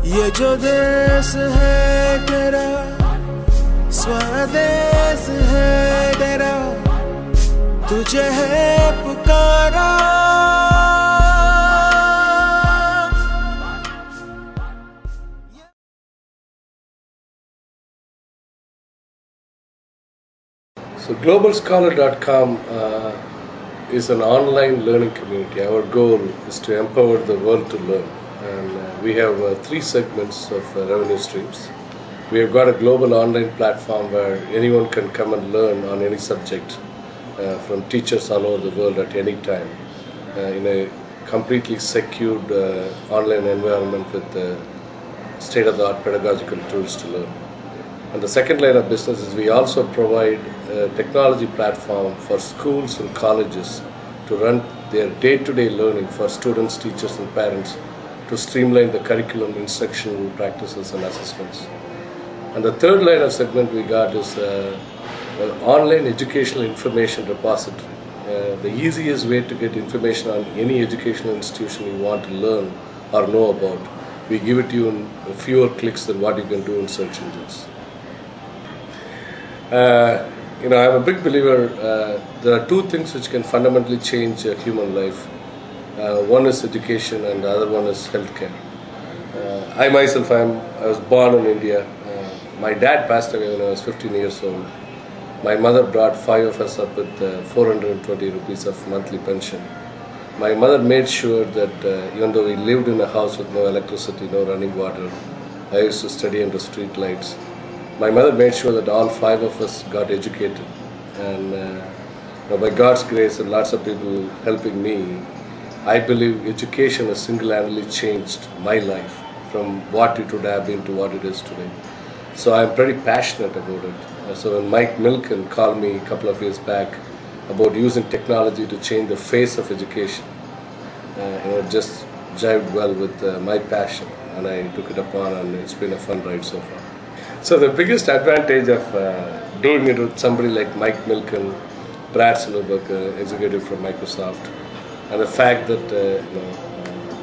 ये जो देश है तेरा, स्वदेश है तेरा, तुझे है पुकारा। So globalscholar.com is an online learning community. Our goal is to empower the world to learn, and we have three segments of revenue streams. We have got a global online platform where anyone can come and learn on any subject from teachers all over the world at any time in a completely secured online environment with state-of-the-art pedagogical tools to learn. And the second line of business is we also provide a technology platform for schools and colleges to run their day-to-day learning for students, teachers and parents to streamline the curriculum, instructional practices and assessments. And the third line of segment we got is an online educational information repository. The easiest way to get information on any educational institution you want to learn or know about. We give it to you in fewer clicks than what you can do in search engines. I'm a big believer there are two things which can fundamentally change human life. One is education and the other one is healthcare. I myself, I was born in India. My dad passed away when I was 15 years old. My mother brought five of us up with 420 rupees of monthly pension. My mother made sure that even though we lived in a house with no electricity, no running water, I used to study under street lights. My mother made sure that all five of us got educated, and by God's grace and lots of people helping me, I believe education has single-handedly changed my life from what it would have been to what it is today. So I'm pretty passionate about it. So when Mike Milken called me a couple of years back about using technology to change the face of education, it just jived well with my passion, and I took it upon, and it's been a fun ride so far. So the biggest advantage of doing it with somebody like Mike Milken, Brad Silverberg, executive from Microsoft, and the fact that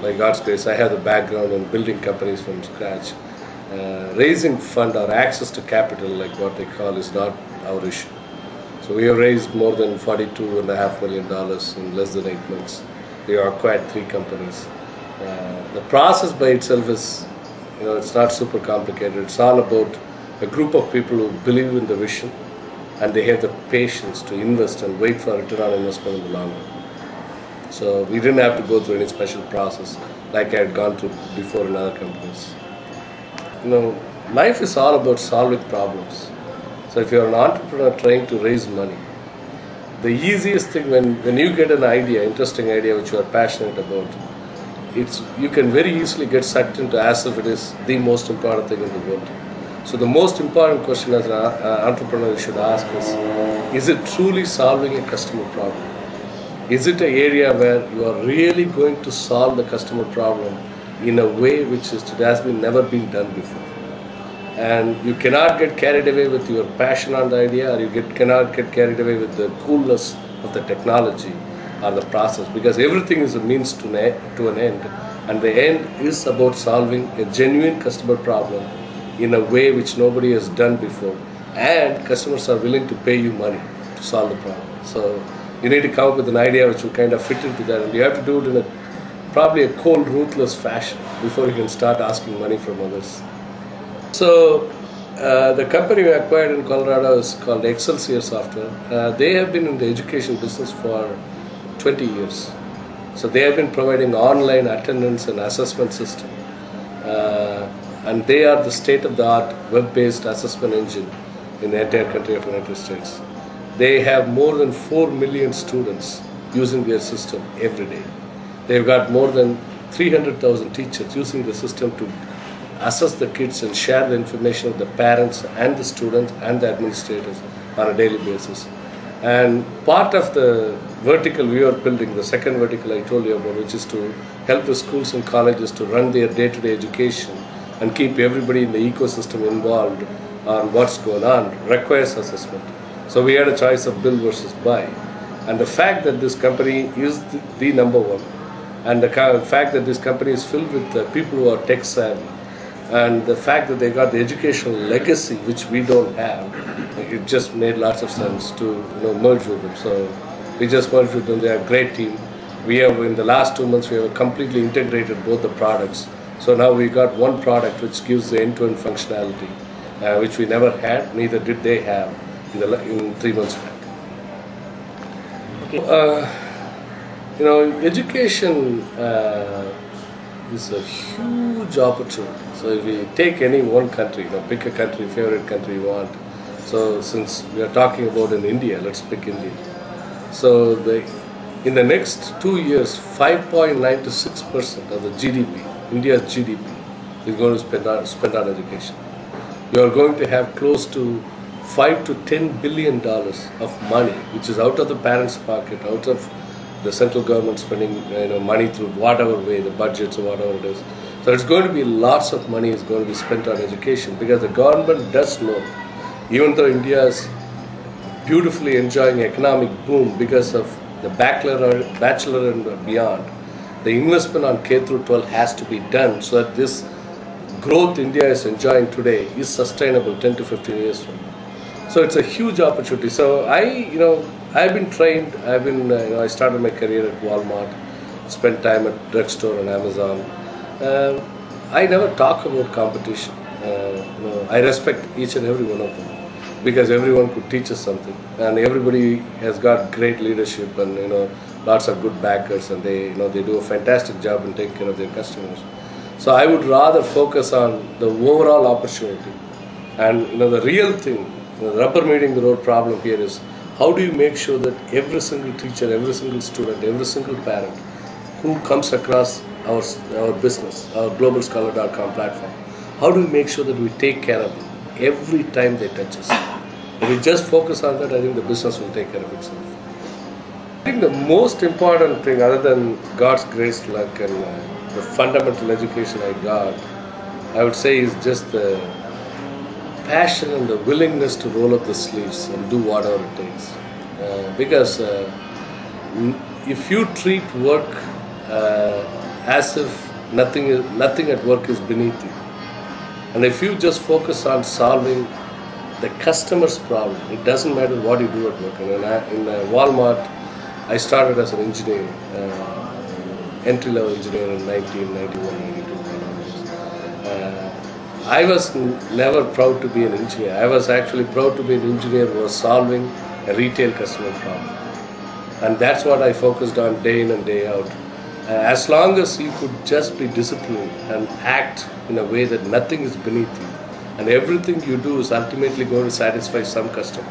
by God's grace I have the background in building companies from scratch. Raising fund or access to capital, like what they call, is not our issue. So we have raised more than $42.5 million in less than 8 months. We have acquired 3 companies. The process by itself is, it's not super complicated. It's all about a group of people who believe in the vision and they have the patience to invest and wait for a return on investment in the long run. So we didn't have to go through any special process like I had gone through before in other companies. Life is all about solving problems. So if you're an entrepreneur trying to raise money, the easiest thing when you get an idea, interesting idea which you are passionate about, you can very easily get sucked into as if it is the most important thing in the world. So the most important question as an entrepreneur you should ask is it truly solving a customer problem? Is it an area where you are really going to solve the customer problem in a way which has never been done before? And you cannot get carried away with your passion on the idea, or you cannot get carried away with the coolness of the technology or the process, because everything is a means to an end, and the end is about solving a genuine customer problem in a way which nobody has done before, and customers are willing to pay you money to solve the problem. So you need to come up with an idea which will kind of fit into that, and you have to do it in probably a cold, ruthless fashion before you can start asking money from others. So the company we acquired in Colorado is called Excelsior Software. They have been in the education business for 20 years. So they have been providing online attendance and assessment system. And they are the state-of-the-art web-based assessment engine in the entire country of the United States. They have more than 4 million students using their system every day. They've got more than 300,000 teachers using the system to assess the kids and share the information with the parents and the students and the administrators on a daily basis. And part of the vertical we are building, the second vertical I told you about, which is to help the schools and colleges to run their day-to-day education and keep everybody in the ecosystem involved on what's going on, requires assessment. So we had a choice of build versus buy. And the fact that this company is the number one, and the fact that this company is filled with people who are tech savvy, And the fact that they got the educational legacy which we don't have, it just made lots of sense to merge with them. So we just merged with them. They are a great team. We have, in the last 2 months, we have completely integrated both the products. So now we got one product which gives the end-to-end functionality, which we never had, neither did they have in 3 months back. Education is a huge opportunity. So if we take any one country, pick a country, favorite country you want. So since we are talking about in India, let's pick India. So in the next 2 years, 5.9 to 6% of the GDP, India's GDP, is going to spend on education. You are going to have close to $5 to $10 billion of money, which is out of the parents' pocket, out of the central government spending money through whatever way, the budgets or whatever it is. So it's going to be lots of money is going to be spent on education, because the government does know, even though India is beautifully enjoying economic boom because of the bachelor and beyond, the investment on K through 12 has to be done so that this growth India is enjoying today is sustainable 10 to 15 years from now. So it's a huge opportunity. So I've been trained. I started my career at Walmart, spent time at drugstore and Amazon. I never talk about competition. I respect each and every one of them, because everyone could teach us something, and everybody has got great leadership and lots of good backers, and they do a fantastic job in taking care of their customers. So I would rather focus on the overall opportunity, and the real thing. The rubber meeting the road problem here is, how do you make sure that every single teacher, every single student, every single parent who comes across our business, our globalscholar.com platform, how do we make sure that we take care of them every time they touch us? If we just focus on that, I think the business will take care of itself. I think the most important thing, other than God's grace, luck, and the fundamental education I got, I would say, is just the passion and the willingness to roll up the sleeves and do whatever it takes. Because if you treat work as if nothing at work is beneath you, and if you just focus on solving the customer's problem, it doesn't matter what you do at work. In Walmart, I started as an engineer, entry-level engineer in 1991, 92. I was never proud to be an engineer. I was actually proud to be an engineer who was solving a retail customer problem. And that's what I focused on day in and day out. As long as you could just be disciplined and act in a way that nothing is beneath you, and everything you do is ultimately going to satisfy some customer,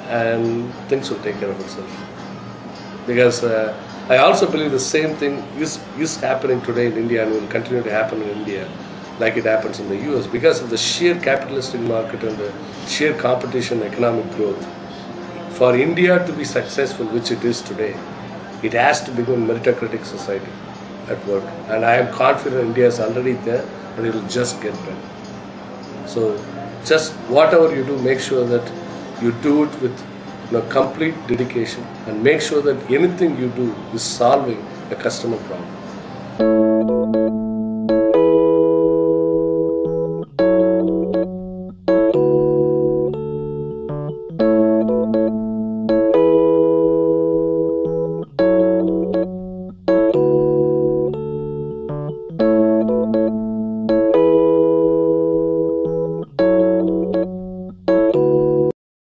and things will take care of itself. Because I also believe the same thing is happening today in India and will continue to happen in India, like it happens in the US, because of the sheer capitalistic market and the sheer competition and economic growth. For India to be successful, which it is today, it has to become a meritocratic society at work. And I am confident India is already there, and it will just get better. So just whatever you do, make sure that you do it with complete dedication, and make sure that anything you do is solving a customer problem.